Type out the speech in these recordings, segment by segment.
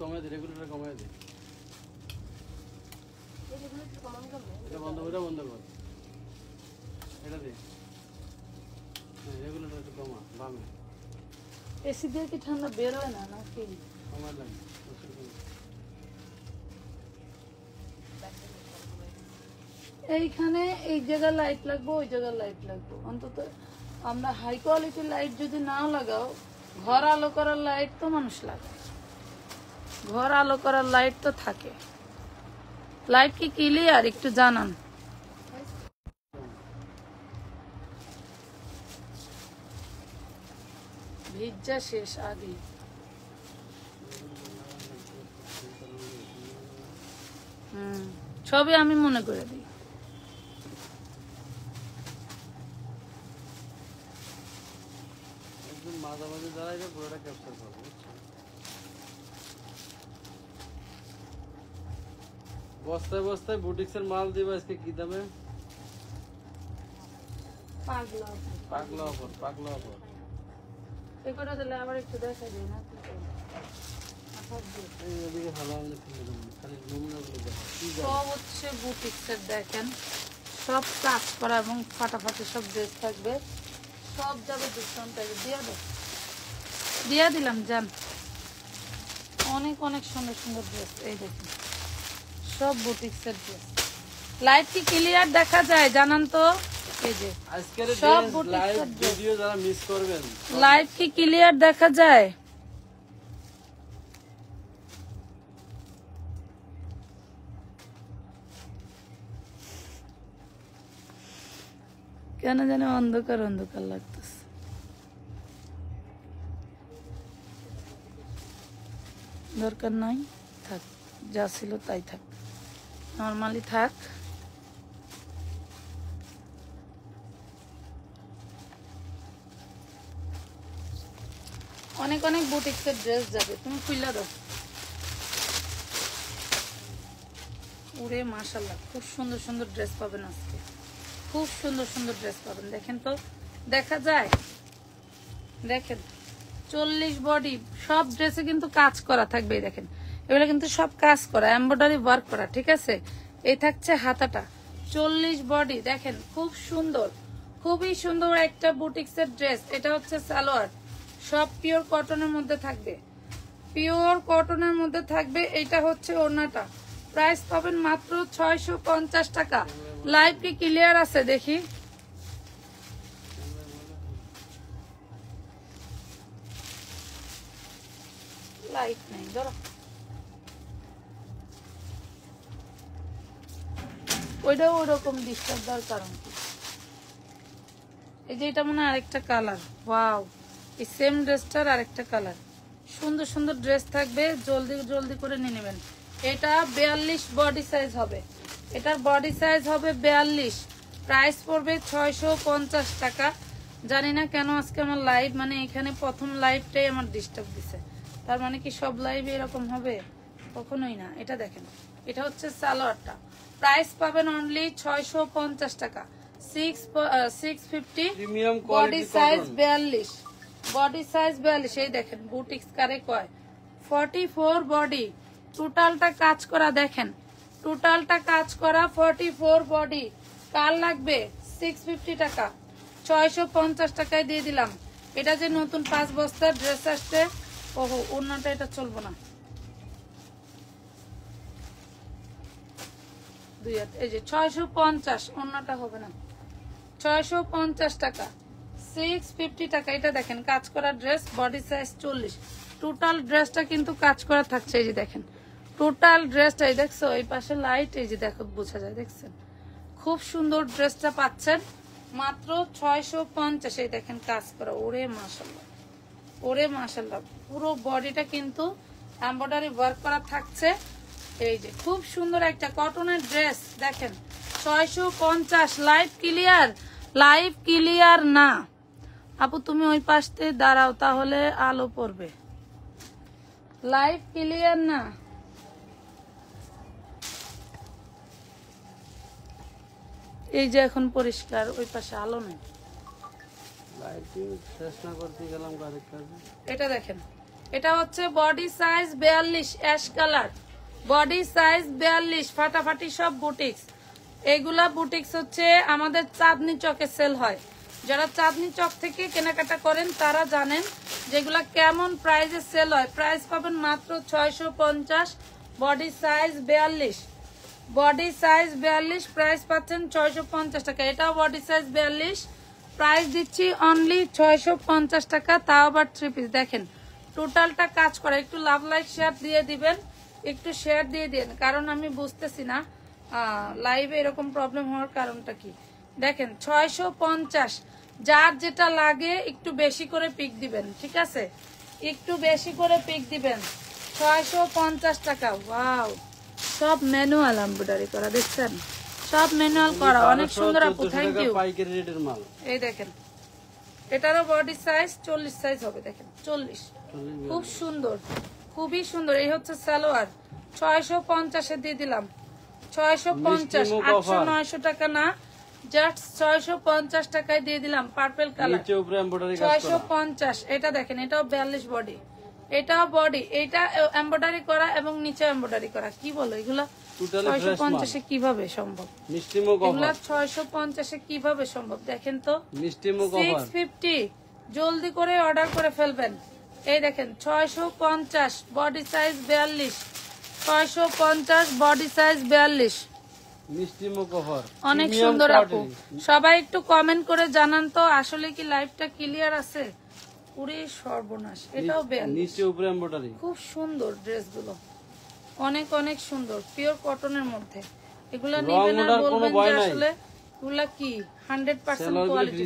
কমায় দে, রেগুলেটর কমায় দে। এটা বন্ধ কর। এটা দে। রেগুলেটর একটু কমা, বামে। এসি দিয়ে কি ঠান্ডা বের হয় না নাকি? কমায় লাগে। এইখানে এই জায়গায় লাইট লাগবে, ওই জায়গায় লাইট লাগবে। অন্তত আমরা হাই কোয়ালিটির লাইট যদি নাও লাগাও, ঘর আলো করার লাইট তো মানুষ লাগায়, ঘর আলো করার লাইট তো থাকে। লাইট কি ক্লিয়ার একটু জানান। ভিজা শেষ আগে। সবই আমি মনে করে দিই। মাঝামাঝি দাঁড়াইলে পুরোটা ক্যাপচার করবো। বস্তায় বস্তায় বুটিক্সের মাল দিবা আজকে কি দামে? পাগলা অফার। এগুলো দিলে আবার একটু দেখা যায় না। সব হচ্ছে বুটিক্সের, দেখেন সব কাজ করা এবং ফাটাফাটি সব ড্রেস থাকবে, সব যাবে ডিসকাউন্ট দিয়ে দিলাম। যান, অনেক অনেক সুন্দর সুন্দর ড্রেস। এই দেখুন সব বুটিক্সের ড্রেস। লাইট কি ক্লিয়ার দেখা যায় জানান তো? এই যে আজকের সব লাইভ ভিডিও যারা মিস করবেন, লাইট কি ক্লিয়ার দেখা যায়? কেন জানি অন্ধকার অন্ধকার লাগতেছে। দরকার নাই, থাক, যা ছিল তাই থাক, নর্মালি থাক। অনেক অনেক বুটিক্সের ড্রেস যাবে, তুমি খুইলা দাও। ওরে মাশাআল্লাহ, খুব সুন্দর সুন্দর ড্রেস পাবেন আজকে, খুব সুন্দর সুন্দর ড্রেস পাবেন। দেখেন তো, দেখা যায়, দেখেন 40 বডি, সব ড্রেসে কিন্তু কাজ করা থাকবে। দেখেন এগুলো কিন্তু সব কাজ করা, এমব্রয়ডারি ওয়ার্ক করা, ঠিক আছে? এই থাকছে হাতাটা, 40 বডি। দেখেন খুব সুন্দর, খুবই সুন্দর একটা বুটিক্সের ড্রেস। এটা হচ্ছে সালোয়ার, সব পিওর কটনের মধ্যে থাকবে, পিওর কটনের মধ্যে থাকবে। এটা হচ্ছে ওড়নাটা, প্রাইস পাবেন মাত্র 650 টাকা। লাইভ কি ক্লিয়ার আছে দেখি? লাইট নেই, ধরো ওইটাও ওরকম ডিস্টার্ব দেওয়ার কারণ কি? এই যে এটা মনে হয় আরেকটা কালার। ওয়াও, এই সেম ড্রেসটার আরেকটা কালার। সুন্দর সুন্দর ড্রেস থাকবে, জলদি জলদি করে নিয়ে নেবেন। এটা 42 বডি সাইজ হবে, এটার বডি সাইজ হবে 42। প্রাইস পড়বে 650 টাকা। জানি না কেন আজকে আমার লাইভ, মানে এখানে প্রথম লাইভটাই আমার ডিস্টার্ব দিছে। তার মানে কি সব লাইভে এরকম হবে? কখনোই না। এটা দেখেন, এটা হচ্ছে সালোয়ারটা, প্রাইস পাবেন অনলি 650 টাকা। 650, বডি সাইজ 42, বডি সাইজ 42। এই দেখেন বুটিক্স কারে কয়, 44 বডি, টোটালটা কাজ করা। দেখেন টোটালটা কাজ করা, 44 বডি। কার লাগবে? 650 টাকা, 650 টাকায় দিয়ে দিলাম। এটা যে নতুন 5 বস্তার ড্রেস আসছে, ওহো ওড়নাটা এটা চলবো না। এই যে 650, ওড়নাটা হবে না, 650 টাকা, 650 টাকা। এটা দেখেন কাজ করা ড্রেস, বডি সাইজ 40। টোটাল ড্রেসটা কিন্তু কাজ করা থাকছে। এই যে দেখেন টোটাল ড্রেসটা, এই দেখছো এই পাশে লাইট, এই যে দেখো বোঝা যায়, দেখছেন? খুব সুন্দর ড্রেসটা পাচ্ছেন মাত্র 650। এই দেখেন কাজ করা, ওরে মাশাআল্লাহ, ওরে মাশাআল্লাহ, পুরো বডিটা কিন্তু এমব্রয়ডারি ওয়ার্ক করা থাকছে। এই যে খুব সুন্দর একটা কটনের ড্রেস, দেখেন 650। Live clear? লাইভ ক্লিয়ার না আপু, তুমি ওই পাশে দাঁড়াও তাহলে আলো পড়বে। লাইভ ক্লিয়ার না? এই যে এখন পরিষ্কার, ওই পাশে আলো নেই। লাইটিং শেষ না করতে গেলাম গাড়ির কাজে। এটা দেখেন এটা হচ্ছে body size 42 ash colour, body size 42, ফাটাফাটি সব বুটিক্স। এগুলা বুটিক্স হচ্ছে আমাদের চাঁদনি চকে সেল হয়। যারা চাঁদনি চক থেকে কেনাকাটা করেন তারা জানেন যেগুলা কেমন প্রাইসে সেল হয়। প্রাইস পাবেন মাত্র 650, body size 42, body size 42, price পাচ্ছেন 650 টাকা। এটাও বডি সাইজ 42, প্রাইস দিচ্ছি অনলি 650 টাকা, তাও আবার 3 পিস। দেখেন টোটালটা কাজ করা। একটু লাভ লাইক শেয়ার দিয়ে দিবেন, একটু শেয়ার দিয়ে দিন, কারণ আমি বুঝতেছি না লাইভে এরকম প্রবলেম হওয়ার কারণটা কি। দেখেন 650, যার যেটা লাগে একটু বেশি করে পিক দিবেন, ঠিক আছে, একটু বেশি করে পিক দিবেন। 650 টাকা। ওয়াও, সব ম্যানুয়াল এমব্রয়ডারি করা, দেখছেন সব ম্যানুয়াল করা, অনেক সুন্দর আপু, থ্যাংক ইউ। পাইকারি রেটের মাল। এই দেখেন এটারও বডি সাইজ 40 সাইজ হবে, দেখেন 40, খুব সুন্দর, খুবই সুন্দর। এই হচ্ছে সালোয়ার, 650 এ দিয়ে দিলাম, 650, 800 900 টাকা না, জাস্ট 650 টাকায় দিয়ে দিলাম। Purple colour, 650। এটা দেখেন, এটাও 42 বডি, এটাও বডি, এটা এমব্রয়ডারি করা এবং নিচে এমব্রয়ডারি করা। কি বলো এগুলা 650 এ কিভাবে সম্ভব? এগুলা 650 এ কিভাবে সম্ভব? দেখেন তো 650, জলদি করে অর্ডার করে ফেলবেন। এই দেখেন 650, বডি সাইজ 42, 650, বডি সাইজ 42, অনেক সুন্দর আপু। সবাই একটু কমেন্ট করে জানান তো আসলে কি লাইভটা ক্লিয়ার আছে? পুরো সর্বনাশ। এটাও 42, খুব সুন্দর ড্রেসগুলো, অনেক অনেক সুন্দর, পিওর কটনের মধ্যে। এগুলা নেবেন আর বলবেন যে আসলে এগুলা কি 100% কোয়ালিটি,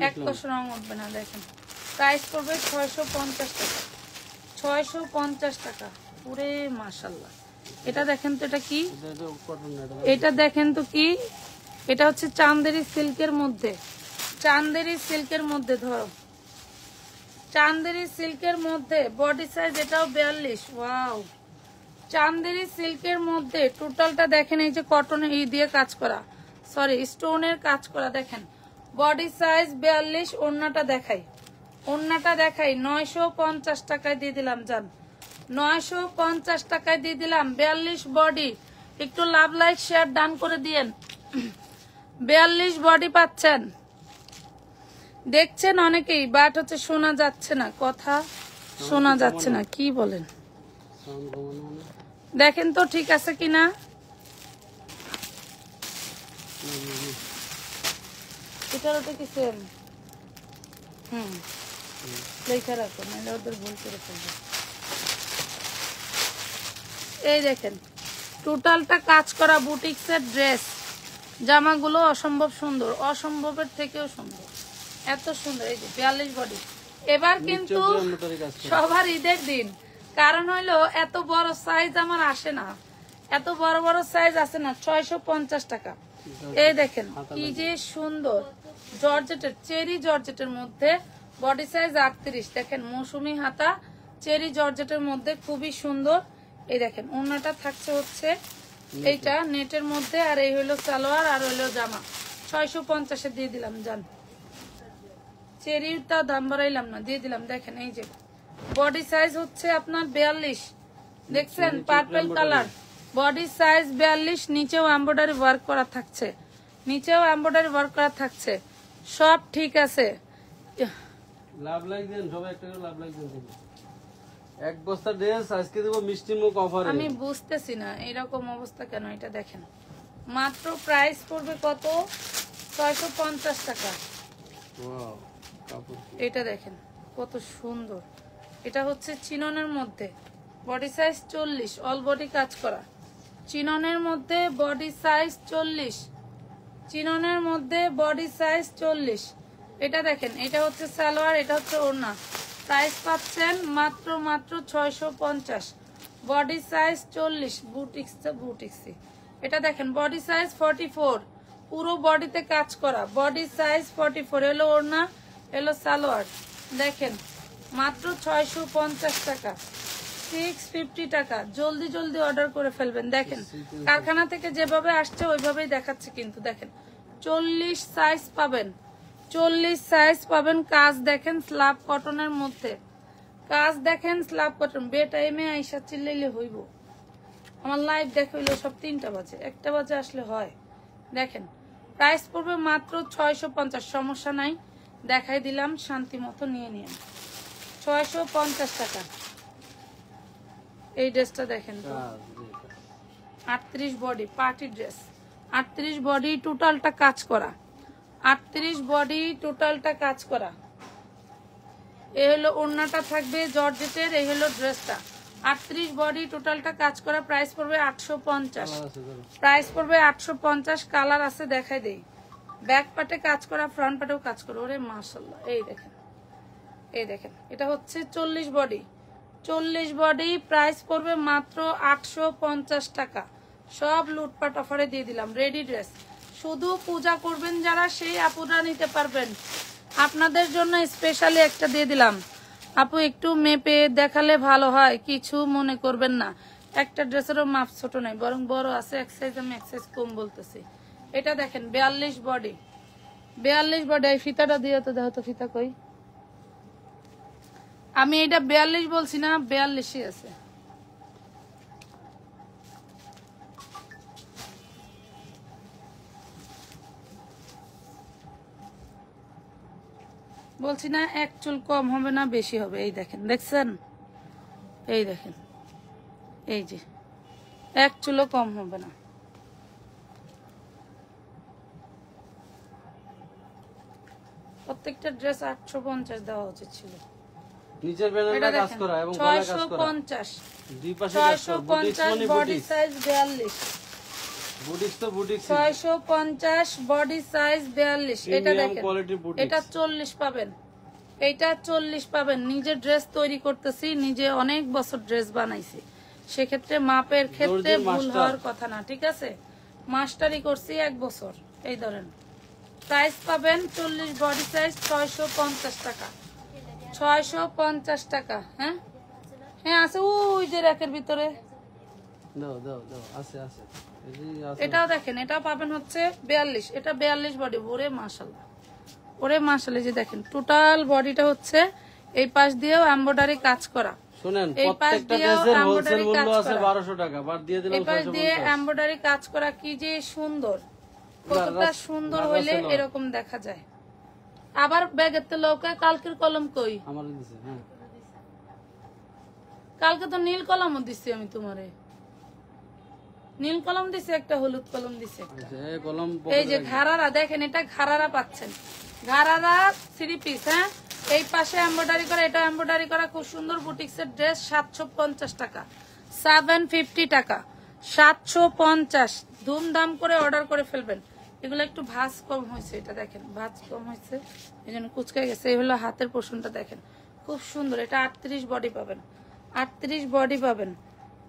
এক কষ রং উঠবে না। দেখেন প্রাইস পড়বে 650 টাকা, 650 টাকা পুরে, মাশাআল্লাহ। এটা দেখেন তো, এটা কি, এটা দেখেন তো কি, এটা হচ্ছে চান্দেরি সিল্কের মধ্যে, চান্দেরি সিল্কের মধ্যে, ধরো চান্দেরি সিল্কের মধ্যে, বডি সাইজ এটাও 42। ওয়াও, চান্দেরি সিল্কের মধ্যে টোটালটা দেখেন, এই যে কটনের ই দিয়ে কাজ করা, সরি স্টোনের কাজ করা। দেখেন বডি সাইজ 42, ওড়নাটা দেখাই, ওড়নাটা দেখাই, 950 টাকায় দিয়ে দিলাম। জান 950 টাকায় দিয়ে দিলাম, 42 বডি। একটু লাভ লাইক শেয়ার ডান করে দিয়েন। 42 বডি পাচ্ছেন, দেখছেন অনেকেই, বাট হচ্ছে শোনা যাচ্ছে না, কথা শোনা যাচ্ছে না, কি বলেন দেখেন তো ঠিক আছে কিনা। এটার ওটা কি সেম? লেখা রাখো, নাহলে ওদের ভুল করে ফেলবে। এই দেখেন টোটালটা কাজ করা বুটিক্সের ড্রেস, জামাগুলো অসম্ভব সুন্দর, অসম্ভবের থেকেও সুন্দর, এত সুন্দর। এই যে 42 বডি। এবার কিন্তু সবার ঈদের দিন, কারণ হইলো এত বড় সাইজ আমার আসে না, এত বড় বড় সাইজ আসে না। 650 টাকা। এই দেখেন কি যে সুন্দর, জর্জেটের, চেরি জর্জেটের মধ্যে, বডি সাইজ 38। দেখেন মৌসুমি হাতা, চেরি জর্জেটের মধ্যে, খুবই সুন্দর। এই দেখেন ওড়নাটা থাকছে হচ্ছে এইটা নেটের মধ্যে, আর এই হইলো সালোয়ার, আর হইলো জামা। 650 এ দিয়ে দিলাম। জান চেরিটা দাম বাড়াইলাম না, দিয়ে দিলাম। দেখেন এই যে বডি সাইজ হচ্ছে আপনার 42, দেখছেন পার্পল কালার, বডি সাইজ 42, নিচেও এমব্রয়ডারি ওয়ার্ক করা থাকছে, নিচেও এমব্রয়ডারি ওয়ার্ক করা থাকছে, সব ঠিক আছে। লাভ লাইক দেন সবাই, একটা করে লাভ লাইক দেন। এক বস্তা ড্রেস আজকে দেব মিষ্টি মুখ অফারে। আমি বুঝতেছি না এরকম অবস্থা কেন। এটা দেখেন মাত্র প্রাইস পড়বে কত? 650 টাকা। ওয়াও, কাপড় এটা দেখেন কত সুন্দর। এটা হচ্ছে চিননের মধ্যে, বডি সাইজ 40, অল বডি কাজ করা, চিননের মধ্যে বডি সাইজ 40, চিননের মধ্যে বডি সাইজ 40। এটা দেখেন, এটা হচ্ছে সালোয়ার, এটা হচ্ছে ওড়না। প্রাইস পাচ্ছেন মাত্র মাত্র 650, বডি সাইজ 40, বুটিক্সি। এটা দেখেন বডি সাইজ 44, পুরো বডিতে কাজ করা, বডি সাইজ 44। এলো ওড়না, এলো সালোয়ার। দেখেন মাত্র 650 টাকা, 650 টাকা। জলদি জলদি অর্ডার করে ফেলবেন। দেখেন কারখানা থেকে যেভাবে আসছে ওইভাবেই দেখাচ্ছে, কিন্তু দেখেন 40 সাইজ পাবেন, 40 সাইজ পাবেন। কাজ দেখেন স্ল্যাব কটনের মধ্যে, কাজ দেখেন, স্ল্যাব কটন। বে টাইমে আইসা চিল্লাইলে হইব। আমার লাইভ দেখে হইলো সব 3টা বাজে, 1টা বাজে আসলে হয়। দেখেন প্রাইস পড়বে মাত্র 650। সমস্যা নাই, দেখাই দিলাম, শান্তি মতো নিয়ে নিন। 650 টাকা। এই ড্রেসটা দেখেন তো, 38 বডি, পার্টি ড্রেস। 38 বডি, টোটালটা কাজ করা। 38 বডি, টোটালটা কাজ করা। এই হলো ওড়নাটা থাকবে জর্জেটের, এই হলো ড্রেসটা। 38 বডি, টোটালটা কাজ করা। প্রাইস পড়বে 850। প্রাইস পড়বে 850। কালার আছে, দেখাই দেই। ব্যাক পার্টে কাজ করা, ফ্রন্ট পার্টেও কাজ করা। ওরে মাশাআল্লাহ, এই দেখেন, এই দেখেন। এটা হচ্ছে 40 বডি, 40 বডি। প্রাইস পড়বে মাত্র 850 টাকা। সব লুটপাট অফারে দিয়ে দিলাম। রেডি ড্রেস, শুধু পূজা করবেন যারা, সেই আপুরা নিতে পারবেন। আপনাদের জন্য স্পেশালি একটা দিয়ে দিলাম। আপু একটু মেপে দেখালে ভালো হয়, কিছু মনে করবেন না। একটা ড্রেসেরও মাপ ছোট নাই, বরং বড় আছে। এক সাইজ, আমি এক সাইজ কম বলতেছি। এটা দেখেন 42 বডি, 42 বডি। এই ফিতাটা দিয়ে তো দেখো তো, ফিতা কই? আমি এটা 42 বলছি না, 42ই আছে। বলছি না, এক চুল কম হবে না, বেশি হবে। এই দেখেন, দেখছেন? এই দেখেন, এই যে এক চুলও কম হবে না। প্রত্যেকটা ড্রেস 850 দেওয়া উচিত ছিল। নিচের প্যানেলটা কাজ করা এবং গলা কাজ করা। 650, দুই পাশে কাজ করা। Boutiques 650 body size 42। বুটিক্স তো বুটিক্স। 650 body size 42। এটা দেখেন, কোয়ালিটির বুটিক্স। এটা 40 পাবেন, এটা 40 পাবেন। নিজে ড্রেস তৈরি করতেছি, নিজে অনেক বছর ড্রেস বানাইছি, সেক্ষেত্রে মাপের ক্ষেত্রে ভুল হওয়ার কথা না, ঠিক আছে? মাস্টারি করছি 1 বছর। এই ধরেন, প্রাইস পাবেন 40 বডি সাইজ 650 টাকা। 650 টাকা। হ্যাঁ হ্যাঁ আছে, ওই যে র্যাকের ভিতরে। দাও দাও দাও, আছে আছে। এই যে আছে। এটাও দেখেন, এটা পাবেন হচ্ছে 42। এটা 42 বডি। ওরে মাশাআল্লাহ, ওরে মাশাআল্লাহ। যে দেখেন টোটাল বডিটা হচ্ছে এই পাশ দিয়েও এমব্রয়ডারি কাজ করা। শুনেন, এই পাশ প্রত্যেকটা দিয়েও ড্রেসের হোলসেল এমব্রয়ডারি মূল্য কাজ আছে করা। 1200 টাকা, বাদ দিয়ে দিলাম এই পাশ দিয়ে 650। এমব্রয়ডারি কাজ করা, কি যে সুন্দর, কতটা সুন্দর হইলে এরকম দেখা যায়। আবার ব্যাগের তো লৌকা, কালকের কলম কই? আমার দিছে। হ্যাঁ, কালকে তো নীল কলমও দিছি আমি তোমারে। নীল কলম দিছে, একটা হলুদ কলম দিছে একটা। আচ্ছা, এই কলম এই যে ঘাড়ারা দেখেন, এটা ঘাড়ারা পাচ্ছেন, ঘাড়ারা 3 পিস। হ্যাঁ, এই পাশে এমব্রয়ডারি করা, এটা এমব্রয়ডারি করা, খুব সুন্দর বুটিক্সের ড্রেস। 750 টাকা, 750 টাকা, 750। ধুমধাম করে অর্ডার করে ফেলবেন। এগুলো একটু ভাঁজ কম হয়েছে, এটা দেখেন ভাঁজ কম হয়েছে, এই জন্য কুচকে গেছে। এই হলো হাতের পোর্শনটা দেখেন, খুব সুন্দর। এটা 38 বডি পাবেন, 38 বডি পাবেন।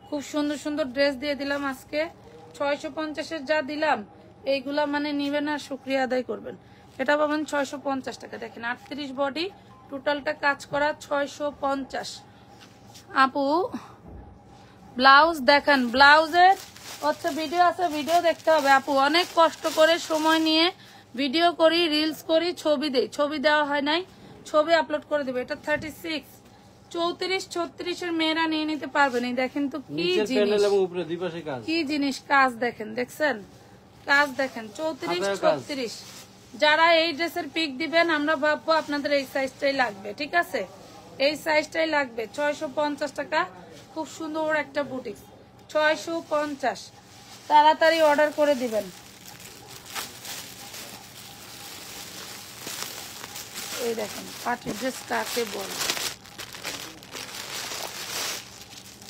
খুব সুন্দর সুন্দর ড্রেস দিয়ে দিলাম আজকে। 650-এর যা দিলাম, এইগুলা মানে নিবেন আর শুক্রিয়া আদায় করবেন। এটা পাবেন 650 টাকা। দেখেন 38 বডি, টোটালটা কাজ করা 650। আপু ব্লাউজ দেখান, ব্লাউজের হচ্ছে ভিডিও আছে, ভিডিও দেখতে হবে। আপু অনেক কষ্ট করে সময় নিয়ে ভিডিও করি, রিলস করি, ছবি দেই, ছবি দেওয়া হয় নাই, ছবি আপলোড করে দেবে। এটা 36, 34, 36-এর মেয়েরা নিয়ে নিতে পারবেন। এই দেখেন তো কি নিচের জিনিস, প্যানেল এবং উপরে দুই পাশে কাজ। কি জিনিস, কাজ দেখেন, দেখছেন কাজ দেখেন। 34, 36। যারা এই ড্রেসের পিক দিবেন, আমরা ভাববো আপনাদের এই সাইজটাই লাগবে, ঠিক আছে? এই সাইজটাই লাগবে। 650 টাকা, খুব সুন্দর একটা বুটিক্স। 650, তাড়াতাড়ি অর্ডার করে দিবেন। এই দেখেন পার্টি ড্রেস কাকে বলে।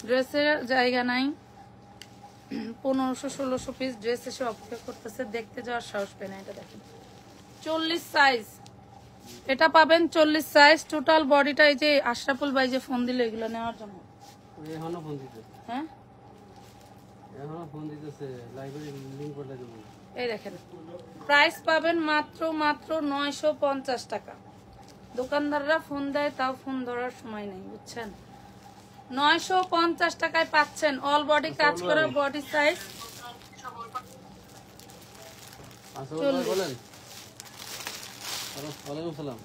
ড্রেসের জায়গা নাই, 1500-1600 পিস ড্রেস এসে অপেক্ষা করতেছে, দেখতে যাওয়ার সাহস পায় না। এটা দেখেন 40 সাইজ, এটা পাবেন 40 সাইজ। টোটাল বডিটা, এই যে আশরাফুল ভাই যে ফোন দিল এগুলো নেওয়ার জন্য, এখনো ফোন দিতেছে। হ্যাঁ এখনো ফোন দিতেছে, লাইব্রেরি লিংক পাঠিয়ে দেব। এই দেখেন প্রাইস পাবেন মাত্র 950 টাকা। দোকানদাররা ফোন দেয়, তাও ফোন ধরার সময় নেই, বুঝছেন? 950 টাকায় পাচ্ছেন অল বডি কাজ করা, বডি সাইজ। আসসালামু আলাইকুম বলেন। ওয়ালাইকুম সালাম।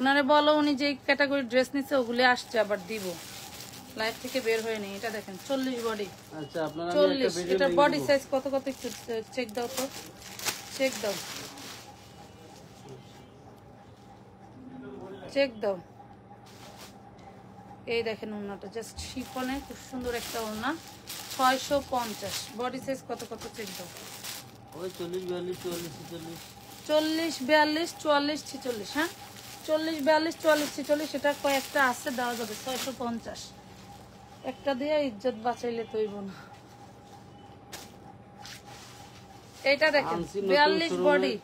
ওনারে বলো উনি যে ক্যাটাগরি ড্রেস নিচ্ছে ওগুলি আসছে আবার দিব, লাইফ থেকে বের হয়ে নেই। এটা দেখেন 40 বডি, আচ্ছা আপনারা 40। এটা বডি সাইজ কত কত একটু চেক দাও তো, চেক দাও, চেক দাও। এই দেখেন ওড়নাটা জাস্ট শিফনে খুব সুন্দর একটা ওড়না, 650। বডি সাইজ কত কত চেক দাও। ওই 40 42 44 46 40 42 44 46, হ্যাঁ 40 42 44 46। এটা কয়েকটা আছে, দেওয়া যাবে 650। একটা দিয়ে ইজ্জত বাঁচাইলে তৈব না। এটা দেখেন আনছি নতুন 42 শোরুমে। বডি,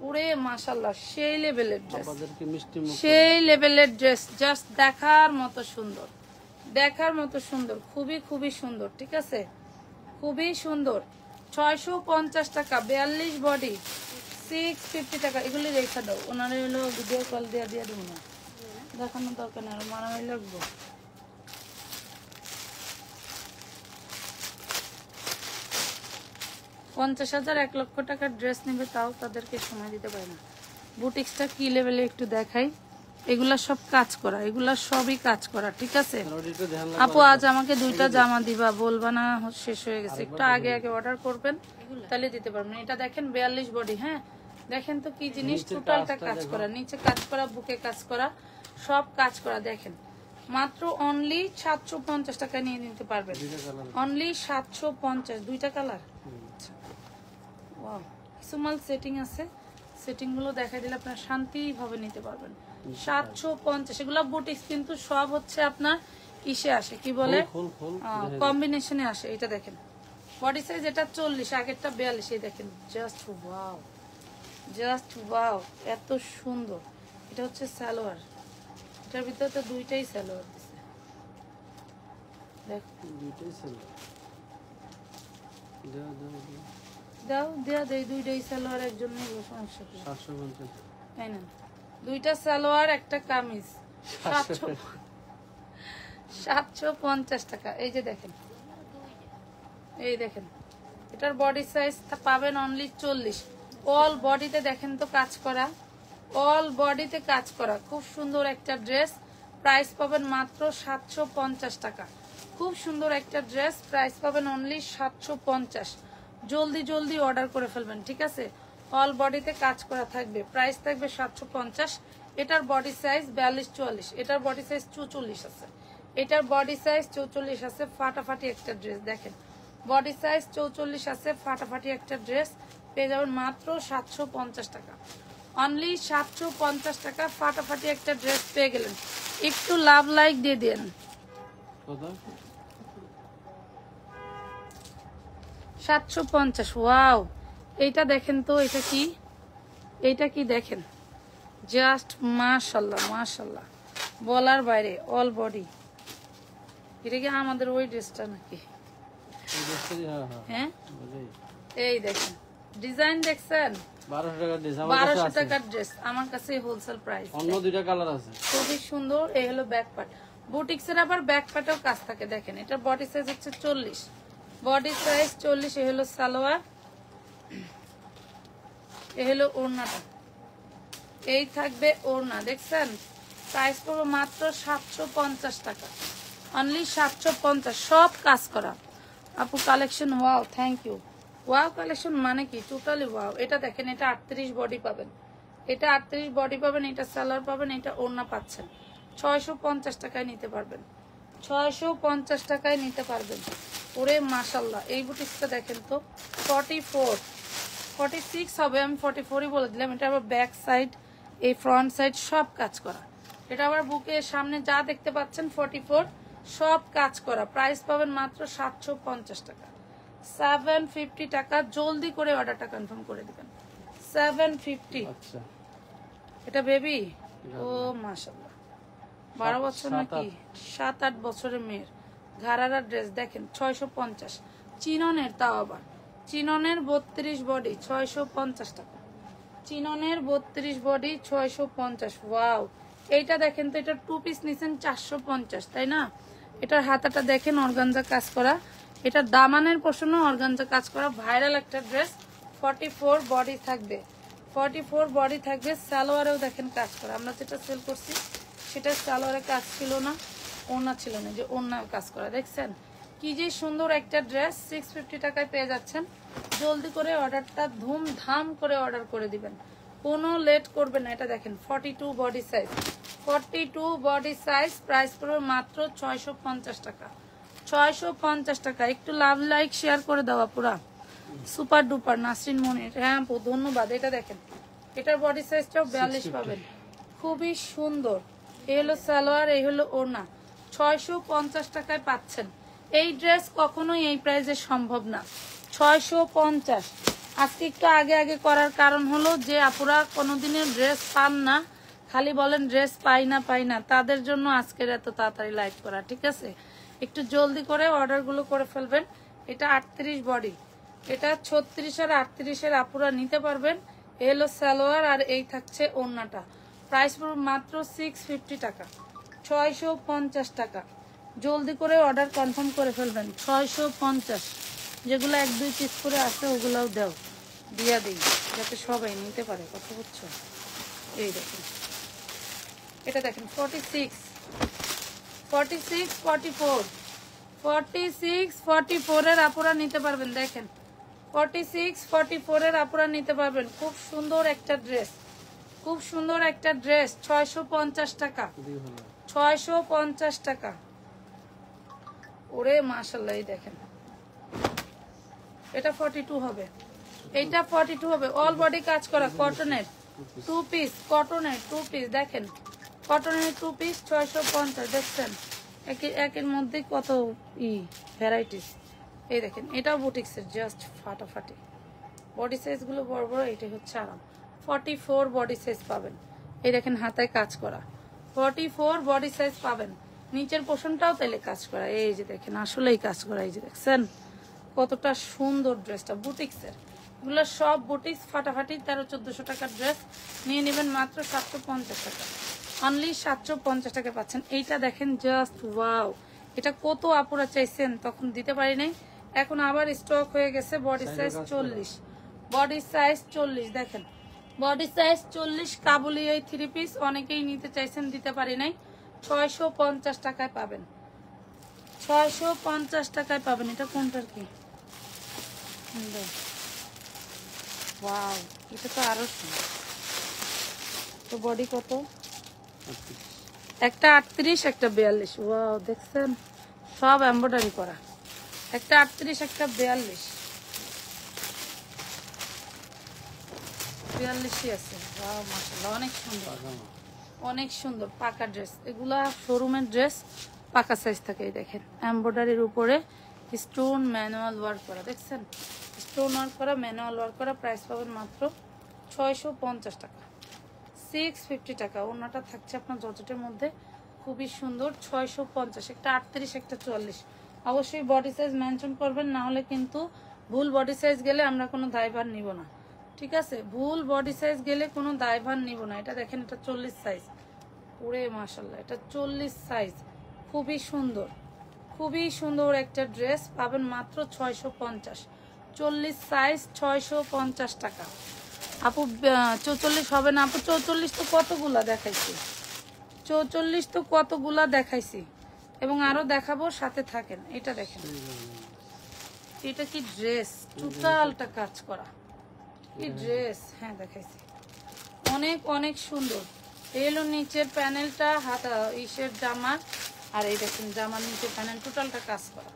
উড়ে মাশাআল্লাহ সেই লেভেলের ড্রেস, আপনাদেরকে মিষ্টি মুখ সেই লেভেলের ড্রেস, জাস্ট দেখার মতো সুন্দর, দেখার মতো সুন্দর, খুবই খুবই সুন্দর। ঠিক আছে, খুবই সুন্দর। 650 টাকা, 42 বডি, 650 টাকা। এগুলি রেখা দাও, ওনারা হলো ভিডিও কল দিয়ে দিয়ে দেবো না, দেখানোর দরকার নেই, মারামারি লাগবো। $50,000 1 লক্ষ টাকার ড্রেস নেবে, তাও তাদেরকে সময় দিতে পারে না। বুটিক্সটা কি লেভেলে একটু দেখাই। এগুলা সব কাজ করা, এগুলা সবই কাজ করা। ঠিক আছে আপু, আজ আমাকে 2টা জামা দিবা, বলবা না শেষ হয়ে গেছে। একটু আগে আগে অর্ডার করবেন, তাহলে দিতে পারবেন। এটা দেখেন 42 বডি, হ্যাঁ দেখেন তো কি জিনিস, টোটালটা কাজ করা, নিচে কাজ করা, বুকে কাজ করা, সব কাজ করা। দেখেন মাত্র অনলি 750 টাকা নিয়ে নিতে পারবেন, অনলি 750। 2টা কালার, ওয়াও। কিছু মাল সেটিং আছে, সেটিং গুলো দেখাই দিলে আপনার শান্তিভাবে নিতে পারবেন। 750। এগুলো বুটিক্স কিন্তু সব হচ্ছে আপনার ইসে আসে, কি বলে কম্বিনেশনে আসে। এটা দেখেন বডি সাইজ, এটা 40, আগেরটা 42। এই দেখেন জাস্ট ওয়াও, জাস্ট ওয়াও, এত সুন্দর। এটা হচ্ছে সালোয়ার, এটার ভিতরে তো 2টাই সালোয়ার দিছে, দেখ 2টাই সেল দাও দাও দাও দেয়া দেই। 2টাই সালোয়ার, একজন নেই, সমস্যা কি? 750 তাই না, 2টা সালোয়ার একটা কামিজ, 750 টাকা। এই যে দেখেন, এই দেখেন এটার বডি সাইজ পাবেন অনলি 40। অল বডিতে দেখেন তো কাজ করা, অল বডিতে কাজ করা, খুব সুন্দর একটা ড্রেস। প্রাইস পাবেন মাত্র 750 টাকা। খুব সুন্দর একটা ড্রেস, প্রাইস পাবেন অনলি 750। জলদি জলদি অর্ডার করে ফেলবেন। ঠিক আছে, অল বডিতে কাজ করা থাকবে, প্রাইস থাকবে 750। এটার বডি সাইজ 42 44, এটার বডি সাইজ 44 আছে, এটার বডি সাইজ 44 আছে। ফাটাফাটি একটা ড্রেস দেখেন, বডি সাইজ 44 আছে, ফাটাফাটি একটা ড্রেস পেয়ে যাবেন মাত্র 750 টাকা, অনলি 750 টাকা। ফাটাফাটি একটা ড্রেস পেয়ে গেলেন। একটু লাভ লাইক দিয়ে দেন। কত? 750। ওয়াও, এইটা দেখেন তো, এটা কি, এইটা কি দেখেন, জাস্ট মাশাল্লাহ মাশাল্লাহ, বলার বাইরে। অল বডি, এটা কি আমাদের ওই ড্রেসটা নাকি? হ্যাঁ এই দেখেন ডিজাইন দেখছেন, 1200 টাকা ড্রেস, আমার 1200 টাকার ড্রেস, আমার কাছে হোলসেল প্রাইস। অন্য 2টা কালার আছে, খুবই সুন্দর। এই হলো ব্যাক পার্ট, বুটিক্সের আবার ব্যাক পার্টেও কাজ থাকে। দেখেন এটার বডি সাইজ হচ্ছে 40, বডি সাইজ 40। এই হলো সালোয়ার, এই হলো ওড়নাটা, এই থাকবে ওড়না। দেখছেন প্রাইস পড়বে মাত্র 750 টাকা, অনলি 750। সব কাজ করা আপু collection. Wow, thank you. Wow collection মানে কি, টোটালি ওয়াও। এটা দেখেন, এটা 38 বডি পাবেন, এটা 38 বডি পাবেন, এটা সালোয়ার পাবেন, এটা ওড়না পাচ্ছেন। 650 টাকায় নিতে পারবেন, 650 টাকায় নিতে পারবেন। ওরে মাশাল্লাহ, এই বুটিক্সটা দেখেন তো, 44 46 হবে, আমি 44ই বলে দিলাম। এটা আবার ব্যাক সাইড, এই ফ্রন্ট সাইড সব কাজ করা। এটা আবার বুকের সামনে যা দেখতে পাচ্ছেন 44, সব কাজ করা। প্রাইস পাবেন মাত্র 750 টাকা, 750 টাকা। জলদি করে অর্ডারটা কনফার্ম করে দিবেন। 750। আচ্ছা এটা বেবি, ও মাশাআল্লাহ 12 বছর নাকি 7-8 বছরের মেয়ের ঘাড়ারা ড্রেস দেখেন 650। চিননের, তাও আবার চিননের 32 বডি 650 টাকা, চিননের 32 বডি 650। ওয়াও, এইটা দেখেন তো, এটা 2 পিস নিছেন 450, তাই না? এটার হাতাটা দেখেন অর্গানজা কাজ করা, এটা দামানের পোর্শনও অর্গানজা কাজ করা। ভাইরাল একটা ড্রেস, 44 বডি থাকবে, 44 বডি থাকবে, সালোয়ারেও দেখেন কাজ করা। আমরা যেটা সেল করছি সেটা সালোয়ারে কাজ ছিল না, ওড়না ছিল না, যে ওড়না কাজ করা দেখছেন কি যে সুন্দর একটা ড্রেস। 650 টাকায় পেয়ে যাচ্ছেন। জলদি করে অর্ডারটা ধুমধাম করে অর্ডার করে দিবেন, কোনো লেট করবেন না। এটা দেখেন 42 body size, 42 body size, price পড়বে মাত্র 650 টাকা। 650 টাকা। একটু লাভ লাইক শেয়ার করে দেওয়া পুরা সুপার ডুপার নাসরিন মনির, হ্যাঁ আপু ধন্যবাদ। এটা দেখেন, এটার বডি সাইজটাও 42 পাবেন, খুবই সুন্দর। এই হলো সালোয়ার, এই হলো ওড়না। 650 টাকায় পাচ্ছেন। এই ড্রেস কখনোই এই প্রাইসে সম্ভব না। 650। আজকে একটু আগে আগে করার কারণ হলো যে আপুরা কোনোদিনের ড্রেস পান না, খালি বলেন ড্রেস পাই না, তাদের জন্য আজকের এত তাড়াতাড়ি লাইভ করা, ঠিক আছে? একটু জলদি করে অর্ডারগুলো করে ফেলবেন। এটা 38 বডি, এটা 36 আর 38-এর আপুরা নিতে পারবেন। এলো সালোয়ার আর এই থাকছে ওড়নাটা। প্রাইস পড়বে মাত্র 650 টাকা, 650 টাকা। জলদি করে অর্ডার কনফার্ম করে ফেলবেন। 650। যেগুলো 1-2 পিস করে আছে ওগুলোও দিয়া দিই যাতে সবাই নিতে পারে, কথা বুঝছো? এই দেখুন, এটা দেখেন 46, 44, 46, 44 এর আপুরা নিতে পারবেন। দেখেন 46, 44 এর আপুরা নিতে পারবেন। খুব সুন্দর একটা ড্রেস, খুব সুন্দর একটা ড্রেস। 650 টাকা, 650 টাকা। ওরে মাশাআল্লাহ, এই দেখেন এটা 42 হবে, এইটা 42 হবে। অল বডি কাজ করা, কটনের 2 পিস, কটনের 2 পিস। দেখেন কটনের 2 পিস 650। দেখছেন একের মধ্যে কত ভ্যারাইটিস। এই দেখেন এটাও বুটিক্সের, জাস্ট ফাটাফাটি। বডি সাইজ গুলো বড় বড়, এটাই হচ্ছে আরাম। 44 বডি সাইজ পাবেন। এই দেখেন হাতায় কাজ করা, 44 বডি সাইজ পাবেন। নিচের পোর্শনটাও তাইলে কাজ করা, এই যে দেখেন আসলেই কাজ করা। এই যে দেখছেন কতটা সুন্দর ড্রেসটা, বুটিক্সের। এগুলো সব বুটিক্স, ফাটাফাটি। 1300-1400 টাকার ড্রেস নিয়ে নেবেন মাত্র 750 টাকা। অনলি 750 টাকা পাচ্ছেন। এইটা দেখেন জাস্ট ওয়াও। এটা কত আপুরা চাইছেন, তখন দিতে পারি নাই, এখন আবার স্টক হয়ে গেছে। Body size 40, body size 40। দেখেন বডি সাইজ 40 কাবুলি এই 3 পিস অনেকেই নিতে চাইছেন, দিতে পারি নাই। 650 টাকায় পাবেন, 650 টাকায় পাবেন। এটা কোনটার কি? ওয়াও, এটা তো আরো সুন্দর। তো বডি কত? একটা 38, একটা 42। ওয়াও, দেখছেন সব এমব্রয়ডারি করা। একটা 38, একটা 42, 42ই আছে। ওয়াও মাশাআল্লাহ, অনেক সুন্দর, অনেক সুন্দর পাকা ড্রেস। এগুলা শোরুমের ড্রেস, পাকা সাইজ থাকে। এই দেখেন এমব্রয়ডারির উপরে স্টোন ম্যানুয়াল ওয়ার্ক করা, দেখছেন স্টোন ওয়ার্ক করা, ম্যানুয়াল ওয়ার্ক করা। প্রাইস পাবেন মাত্র 650 টাকা, 650 টাকা। ওড়নাটা থাকছে আপনার জর্জেটের মধ্যে, খুবই সুন্দর। 650, একটা 38, একটা 44। অবশ্যই বডি সাইজ মেনশন করবেন, না হলে কিন্তু ভুল বডি সাইজ গেলে আমরা কোনো দায়ভার নিব না, ঠিক আছে? ভুল বডি সাইজ গেলে কোনো দায়ভার নিব না। এটা দেখেন, এটা 40 সাইজ। ওরে মাশাআল্লাহ, এটা 40 সাইজ, খুবই সুন্দর, খুবই সুন্দর একটা ড্রেস পাবেন মাত্র 650। 40 সাইজ 650 টাকা। আপু 44 হবে না আপু? 44 তো কতগুলা দেখাইছি, 44 তো কতগুলা দেখাইছি, এবং আরো দেখাবো, সাথে থাকেন। এটা দেখেন, এটা কি ড্রেস, টোটালটা কাজ করা, কি ড্রেস। হ্যাঁ দেখাইছি, অনেক অনেক সুন্দর। এলো নিচের প্যানেলটা, হাতা ইসের জামার, আর এই দেখেন জামার নিচের প্যানেল, টোটালটা কাজ করা।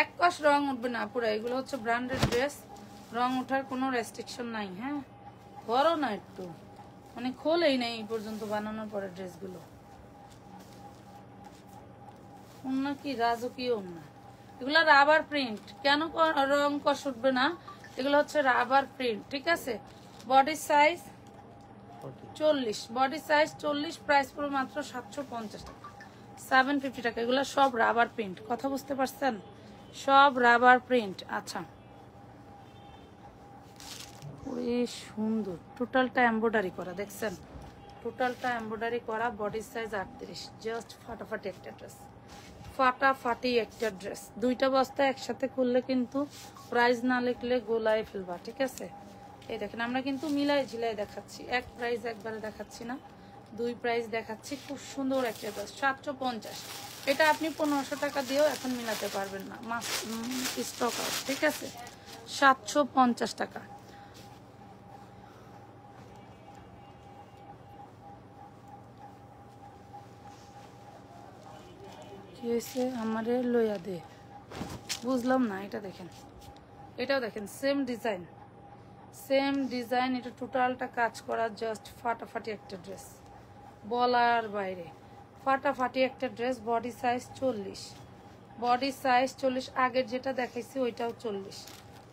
এক কষ রং উঠবে না পুরো। এগুলো হচ্ছে ব্র্যান্ডেড ড্রেস, রং ওঠার কোনো রেস্ট্রিকশন নাই। হ্যাঁ বড় না একটু, মানে খোলেই নাই এই পর্যন্ত বানানোর পরে ড্রেসগুলো। ওন্না কি রাজকীয় ওন্না। এগুলো রাবার প্রিন্ট, কেন রং কষ উঠবে না? এগুলো হচ্ছে রাবার প্রিন্ট, ঠিক আছে? Body size 40, body size 40। Price পুরো মাত্র 750 টাকা, 750 টাকা। এগুলো সব রাবার প্রিন্ট, কথা বুঝতে পারছেন? সব রাবার প্রিন্ট। আচ্ছা, খুবই সুন্দর, টোটালটা এমব্রয়ডারি করা, দেখছেন টোটালটা এমব্রয়ডারি করা। বডি সাইজ 38, জাস্ট ফাটাফাটি একটা ড্রেস। ফাটাফাটি একটা ড্রেস, দুইটা বস্তা একসাথে খুললে কিন্তু প্রাইস না লিখলে গোলায় ফেলবা, ঠিক আছে? এই দেখেন আমরা কিন্তু মিলাই ঝিলাই দেখাচ্ছি, এক প্রাইস একবারে দেখাচ্ছি না, দুই প্রাইস দেখাচ্ছি। খুব সুন্দর একটা ড্রেস 750, এটা আপনি 1500 টাকা দিয়েও এখন মিলাতে পারবেন না, স্টক আউট, ঠিক আছে? 750 টাকা। কি হয়েছে আমারে লইয়া দে, বুঝলাম না। এটা দেখেন, এটাও দেখেন সেম ডিজাইন, সেম ডিজাইন, এটা টোটালটা কাজ করা, জাস্ট ফাটাফাটি একটা ড্রেস, বলার বাইরে ফাটাফাটি একটা dress. Body size 40, body size 40, আগের যেটা দেখাইছি ওইটাও 40।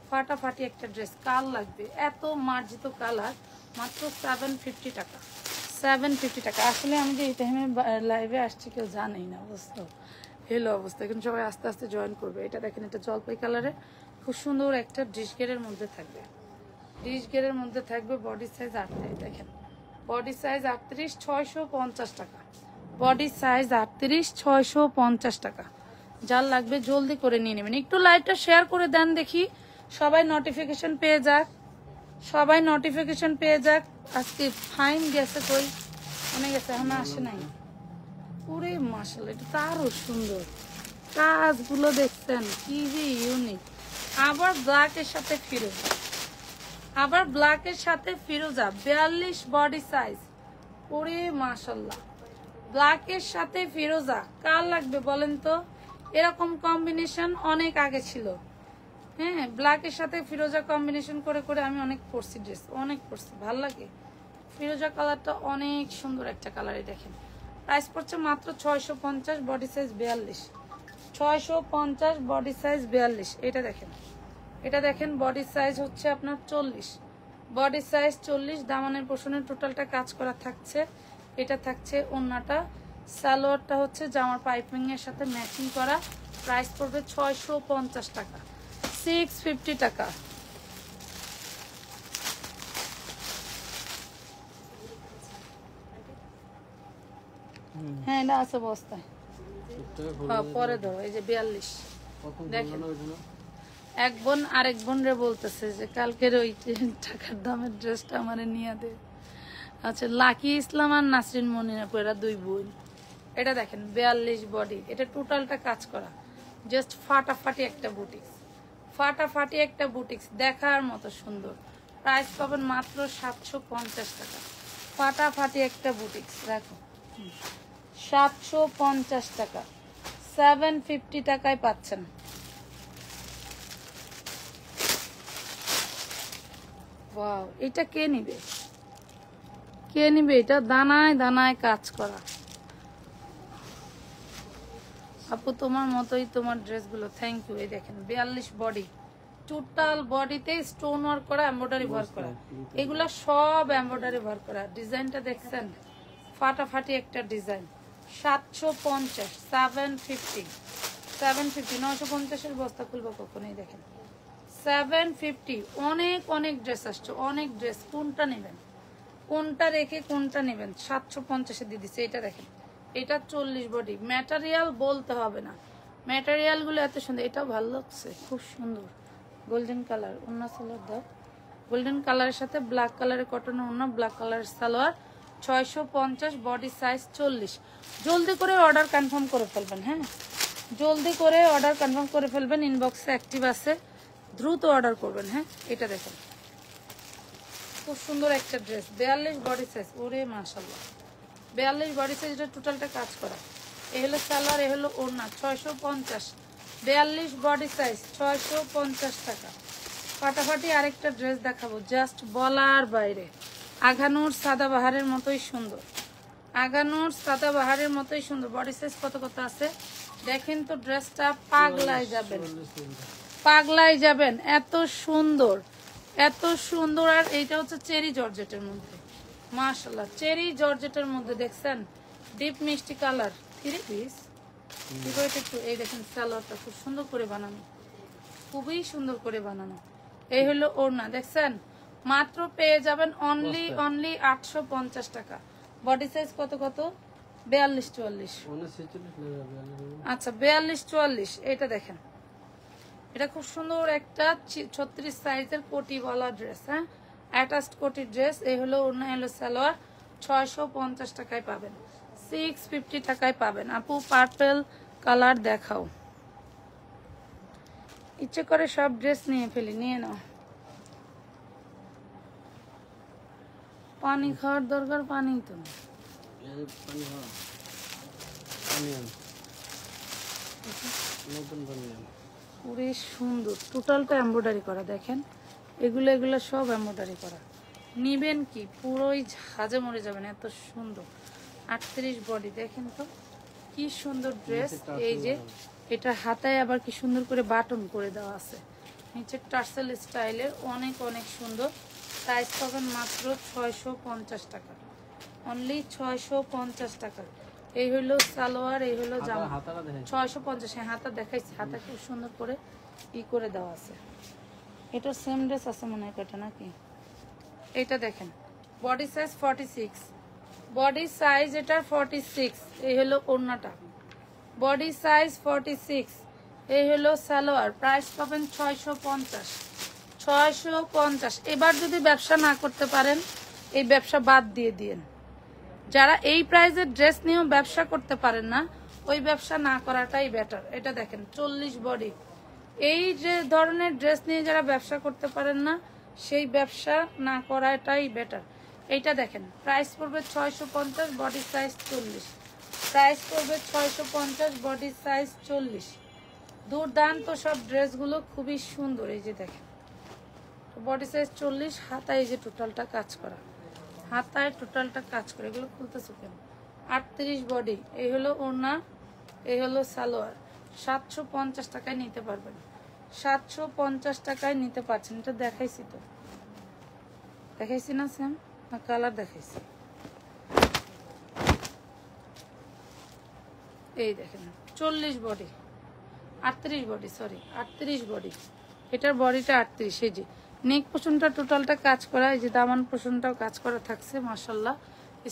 ফাটাফাটি একটা ড্রেস, কাল লাগবে, এত মার্জিত কালার, মাত্র 750 টাকা, 750 টাকা। আসলে আমি যে এই টাইমে লাইভে আসছি কেউ জানেই না, বুঝতো? হেলো অবস্থা, এখন সবাই আস্তে আস্তে জয়েন করবে। এটা দেখেন, এটা জলপাই কালারে খুব সুন্দর একটা ডিশ গেরের মধ্যে থাকবে, ডিশ গেরের মধ্যে থাকবে। বডি সাইজ 38, দেখেন বডি সাইজ 38, 650 টাকা। বডি সাইজ 38, 650 টাকা। যার লাগবে জলদি করে নিয়ে নেবেন। একটু লাইভটা শেয়ার করে দেন দেখি, সবাই নোটিফিকেশন পেয়ে যাক, সবাই নোটিফিকেশন পেয়ে যাক। আজকে ফাইন গেছে, কই অনেক গেছে, এখন আসে নাই। পুরে মাশাআল্লাহ, এটা তো আরো সুন্দর, কাজগুলো দেখছেন কি যে ইউনিক। আবার ব্ল্যাকের সাথে ফিরোজা, আবার ব্ল্যাকের সাথে ফিরোজা, 42 বডি সাইজ। পুরে মাশাআল্লাহ, ব্ল্যাকের সাথে ফিরোজা, কার লাগবে বলেন তো? এরকম কম্বিনেশন অনেক আগে ছিল, হ্যাঁ, ব্ল্যাকের সাথে ফিরোজা কম্বিনেশন করে করে আমি অনেক পরছি ড্রেস, অনেক পরছি, ভাল লাগে। ফিরোজা কালারটা অনেক সুন্দর একটা কালারই দেখেন। প্রাইস পড়ছে মাত্র 650, বডি সাইজ 42, 650 বডি সাইজ 42। এটা দেখেন, এটা দেখেন বডি সাইজ হচ্ছে আপনার 40, বডি সাইজ 40। দামানের পোষণের টোটালটা কাজ করা থাকছে। এটা থাকছে ওন্নাটা, সালোয়ারটা হচ্ছে জামার পাইপিং এর সাথে ম্যাচিং করা। প্রাইস পড়বে 650 টাকা, 650 টাকা। হ্যাঁ, এটা আছে বস্তায়, হ্যাঁ পরে ধরো। এই যে 42 দেখেন। এক বোন আরেক বোন রে বলতেছে যে কালকের ওই টাকার দামের ড্রেসটা আমারে নিয়ে দে। আচ্ছা, লাকি ইসলাম আর নাসরিন মনিরা, এরা দুই বোন। এটা দেখেন 42 বডি, এটা টোটালটা কাজ করা, জাস্ট ফাটাফাটি একটা বুটিক্স, ফাটাফাটি একটা বুটিক্স, দেখার মতো সুন্দর। প্রাইস পাবেন মাত্র 750 টাকা। ফাটাফাটি একটা বুটিক্স, দেখো 750 টাকা, 750 টাকায় পাচ্ছেন। ওয়াও, এটা কে নিবে, কে নিবে? এটা দানায় দানায় কাজ করা। আপু তোমার মতোই তোমার ড্রেসগুলো, থ্যাংক ইউ। এই দেখেন 42 বডি, টোটাল বডিতে স্টোন ওয়ার্ক করা, এমব্রয়ডারি ওয়ার্ক করা, এগুলা সব এমব্রয়ডারি ওয়ার্ক করা। ডিজাইনটা দেখছেন, ফাটাফাটি একটা ডিজাইন। 750, 750, 750, 950-এর বস্তা খুলবো কখনই। দেখেন 750, অনেক অনেক ড্রেস আসছে, অনেক ড্রেস। কোনটা নেবেন, কোনটা রেখে কোনটা নেবেন? 750-এ দিয়ে দিচ্ছে। এটা দেখেন, এটা 40 বডি, ম্যাটেরিয়াল বলতে হবে না, ম্যাটেরিয়াল গুলো এত সুন্দর। এটাও ভালো লাগছে, খুব সুন্দর গোল্ডেন কালার। অন্য সালোয়ার দাও, গোল্ডেন কালারের সাথে ব্ল্যাক কালারের কটন অন্য, ব্ল্যাক কালারের সালোয়ার। 650, body size 40। জলদি করে অর্ডার কনফার্ম করে ফেলবেন, হ্যাঁ জলদি করে অর্ডার কনফার্ম করে ফেলবেন। ইনবক্সে অ্যাক্টিভ আছে, দ্রুত অর্ডার করবেন। হ্যাঁ, এটা দেখেন খুব সুন্দর একটা ড্রেস, 42 বডি সাইজ। ওরে মাশাআল্লাহ, 42 বডি সাইজ, এটা টোটালটা কাজ করা। এ হলো সালোয়ার, এ হলো ওড়না। 650, 42 বডি সাইজ, 650 টাকা। ফাটাফাটি আরেকটা ড্রেস দেখাবো, জাস্ট বলার বাইরে। আগানুর সাদাবাহারের মতোই সুন্দর, আগানুর সাদাবাহারের মতোই সুন্দর। বডি সাইজ কত কত আছে দেখেন তো, ড্রেসটা পাগলাই যাবেন, পাগলাই যাবেন, এত সুন্দর, এত সুন্দর। আর এইটা হচ্ছে চেরি জর্জেটের মধ্যে, মাশাআল্লাহ চেরি জর্জেটের মধ্যে দেখছেন, ডিপ মিষ্টি কালার। 3 পিস একটু। এই দেখেন সালোয়ারটা খুব সুন্দর করে বানানো, খুবই সুন্দর করে বানানো। এই হলো ওড়না, দেখছেন মাত্র পেয়ে যাবেন অনলি 850 টাকা। বডি সাইজ কত কত 42-44। অনেক 46 লেগে যাবে। আচ্ছা 42-44 এটা দেখেন, এটা খুব সুন্দর একটা 36 সাইজের কোটিওয়ালা ড্রেস। হ্যাঁ, অ্যাটাচড কোটি ড্রেস। এই হলো ওড়না, হলো সালোয়ার। 650 টাকায় পাবেন, 650 টাকায় পাবেন। আপু পার্পল কালার দেখাও। ইচ্ছে করে সব ড্রেস নিয়ে ফেলি, নিয়ে নাও। পানি খাওয়ার দরকার, পানি তো না। এই পানি খাও, পানি আন, নতুন পানি আন। পুরো সুন্দর, টোটালটা এমব্রয়ডারি করা দেখেন। এগুলো এগুলো সব এমব্রয়ডারি করা। নিবেন কি পুরোই ঝাঁজে মরে যাবেন, এত সুন্দর। 38 বডি দেখেন তো কি সুন্দর ড্রেস। এই যে এটা হাতায় আবার কি সুন্দর করে বাটন করে দেওয়া আছে, নিচে টার্সেল স্টাইলের, অনেক অনেক সুন্দর। প্রাইস পাবেন মাত্র 650 টাকা, অনলি 650 টাকা। এই হলো সালোয়ার, এই হলো জামা। হাতাটা দেখেন 650। হ্যাঁ, হাতা দেখাইছি, হাতা খুব সুন্দর করে ই করে দেওয়া আছে। এটা সেম ড্রেস আছে মনে হয় এটা নাকি? এটা দেখেন, বডি সাইজ 46, বডি সাইজ এটা 46। এই হলো ওড়নাটা, বডি সাইজ 46। এই হলো সালোয়ার। প্রাইস পাবেন 650, 650। এবার যদি ব্যবসা না করতে পারেন, এই ব্যবসা বাদ দিয়ে দিন। যারা এই প্রাইজের ড্রেস নিয়েও ব্যবসা করতে পারেন না, ওই ব্যবসা না করাটাই বেটার। এটা দেখেন 40 বডি। এই যে ধরনের ড্রেস নিয়ে যারা ব্যবসা করতে পারেন না, সেই ব্যবসা না করাটাই বেটার। এইটা দেখেন, প্রাইস পড়বে 650, বডি সাইজ 40। প্রাইস পড়বে 650, বডি সাইজ 40। দুর্দান্ত সব ড্রেসগুলো, খুবই সুন্দর। এই যে দেখেন, বডি সাইজ 40, হাতায় এই যে টোটালটা কাজ করা, হাতায় টোটালটা কাজ করে। এগুলো খুলতেছে কেন? 38 বডি। এই হলো ওড়না, এই হলো সালোয়ার। 750 টাকায় নিতে পারবেন, 750 টাকায় নিতে পারছেন। এটা দেখাইছি তো, দেখাইছি না স্যাম? না কালার দেখাইছি? এই দেখেন 40 বডি, 38 বডি, সরি 38 বডি। এটার বডিটা 38। এই যে নেক পোষণটা টোটালটা কাজ করা, এই যে দামান পোষণটাও কাজ করা থাকছে, মাশাল্লাহ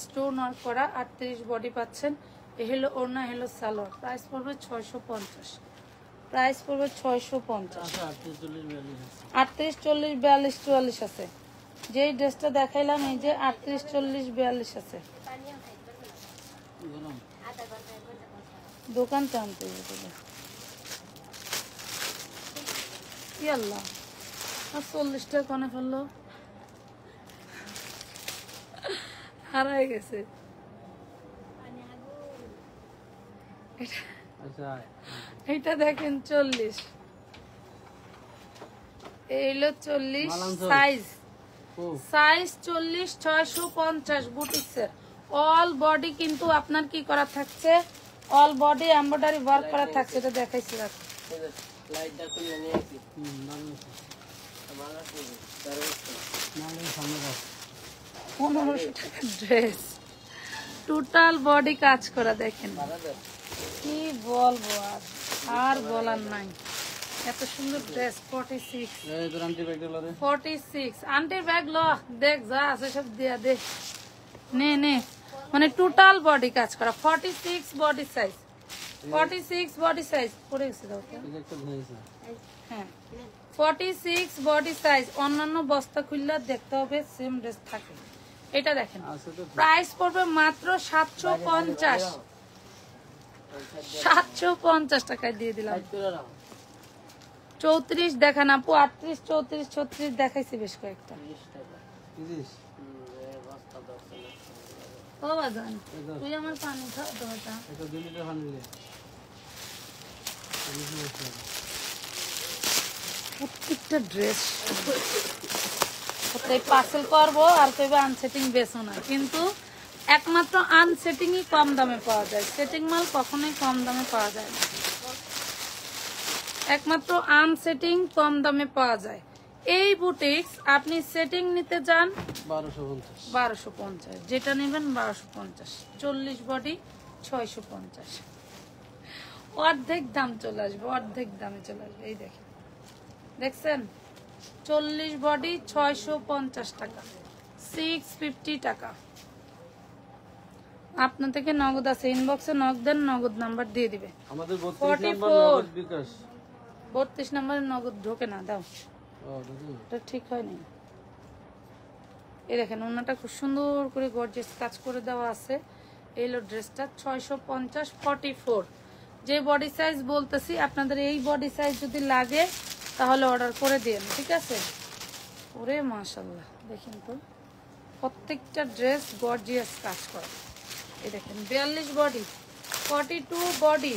স্টোন ওয়ার্ক করা। 38 বডি পাচ্ছেন। এ হলো ওড়না, হলো সালোয়ার। প্রাইস পড়বে 650, প্রাইস পড়বে 650। 38, 40, 42, 44 আছে। যেই ড্রেসটা দেখাইলাম, এই যে 38, 40, 42 আছে। দোকান তো আনতে হবে। কি আল্লাহ, 40টা কনে ফেললো, হারাই গেছে। এটা দেখেন 40, এই হলো 40 সাইজ, সাইজ 40, 650 বুটিক্সের। অল বডি কিন্তু আপনার কি করা থাকছে, অল বডি এমব্রয়ডারি ওয়ার্ক করা থাকছে। এটা দেখাইছি, 1500 টাকা ড্রেস, টোটাল বডি কাজ করা। দেখেন কি বলবো, আর বলার নাই, এত সুন্দর ড্রেস। 46, 46 আন্টির ব্যাগ ল, দেখ যা আছে সব দিয়া দে, নে নে। মানে টোটাল বডি কাজ করা। 46 বডি সাইজ, 46 বডি সাইজ পড়ে গেছে দাও তো। হ্যাঁ 46 বডি সাইজ। অন্যান্য বস্তা খুললে দেখতে হবে সেম ড্রেস থাকে। এটা দেখেন, প্রাইস পড়বে মাত্র 750, 750 টাকায় দিয়ে দিলাম। 34 দেখান আপু, 38, 34, 36 দেখাইছি বেশ কয়েকটা। ও বাজান, তুই আমার পানি খাও তো এটা। প্রত্যেকটা ড্রেস পার্সেল করবো আর কইবে আনসেটিং বেচো না, কিন্তু একমাত্র আনসেটিংই কম দামে পাওয়া যায়। সেটিং মাল কখনোই কম দামে পাওয়া যায় না, একমাত্র আনসেটিং কম দামে পাওয়া যায়। এই বুটিক্স আপনি সেটিং নিতে যান 1250, যেটা নেবেন 1250। 40 বডি 650, অর্ধেক দাম চলে আসবে, অর্ধেক দামে চলে আসবে। এই দেখেন, দেখছেন 40 বডি 650 টাকা, 650 টাকা। আপনার থেকে নগদ আছে, ইনবক্সে নগদ দেন, নগদ নাম্বার দিয়ে দিবে। আমাদের 32 নাম্বার 44 নগদ বিকাশ। 32 নাম্বারে নগদ ঢোকে না, দাও। ও দেখুন, এটা ঠিক হয়নি। এই দেখেন ওনাটা খুব সুন্দর করে গর্জিয়াস কাজ করে দেওয়া আছে। এই হলো ড্রেসটা 650 44। যে বডি সাইজ বলতেছি আপনাদের, এই বডি সাইজ যদি লাগে তাহলে অর্ডার করে দিন, ঠিক আছে? ওরে মাশাআল্লাহ, দেখেন তো প্রত্যেকটা ড্রেস গর্জিয়াস কাজ করে। এই দেখেন 42 বডি, 42 বডি,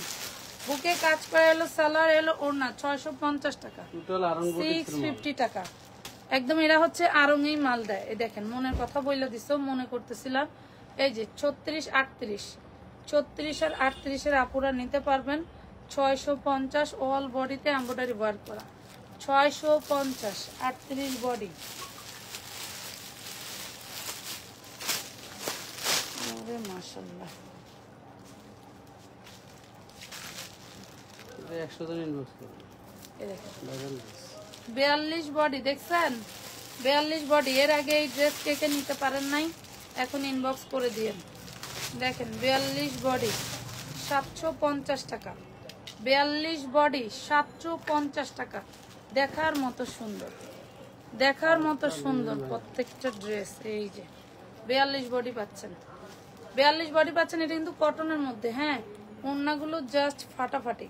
বুকে কাজ করা, এলো সালোয়ার, এলো ওড়না, 650 টাকা, টোটাল আরং বডি 650 টাকা। একদম এরা হচ্ছে আরঙেই মাল দেয়। এই দেখেন মনের কথা বইলা দিছো, মনে করতেছিলাম। এই যে 36 38, 36 আর 38 এর আপুরা নিতে পারবেন। 650 অল বডিতে এমব্রয়ডারি ওয়ার্ক করা, 650 38 বডি। আরে মাশাআল্লাহ, 100 জন ইনবক্স করুন। এই দেখেন দেখেন 42 বডি, দেখছেন 42 বডি। এর আগে এই ড্রেস কে কে নিতে পারেন নাই, এখন ইনবক্স করে দিয়েন। দেখেন 42 বডি 750 টাকা, 42 বডি 750 টাকা। দেখার মতো সুন্দর, দেখার মতো সুন্দর প্রত্যেকটা ড্রেস। এই যে 42 বডি পাচ্ছেন, 42 বডি পাচ্ছেন। এটা কিন্তু কটনের মধ্যে, হ্যাঁ। ওড়নাগুলো জাস্ট ফাটাফাটি,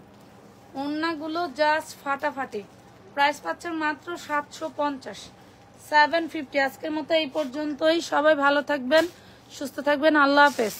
ওড়নাগুলো জাস্ট ফাটাফাটি। প্রাইস পাচ্ছেন মাত্র 750, 750। আজকের মতো এই পর্যন্তই। সবাই ভালো থাকবেন, সুস্থ থাকবেন, আল্লাহ হাফেজ।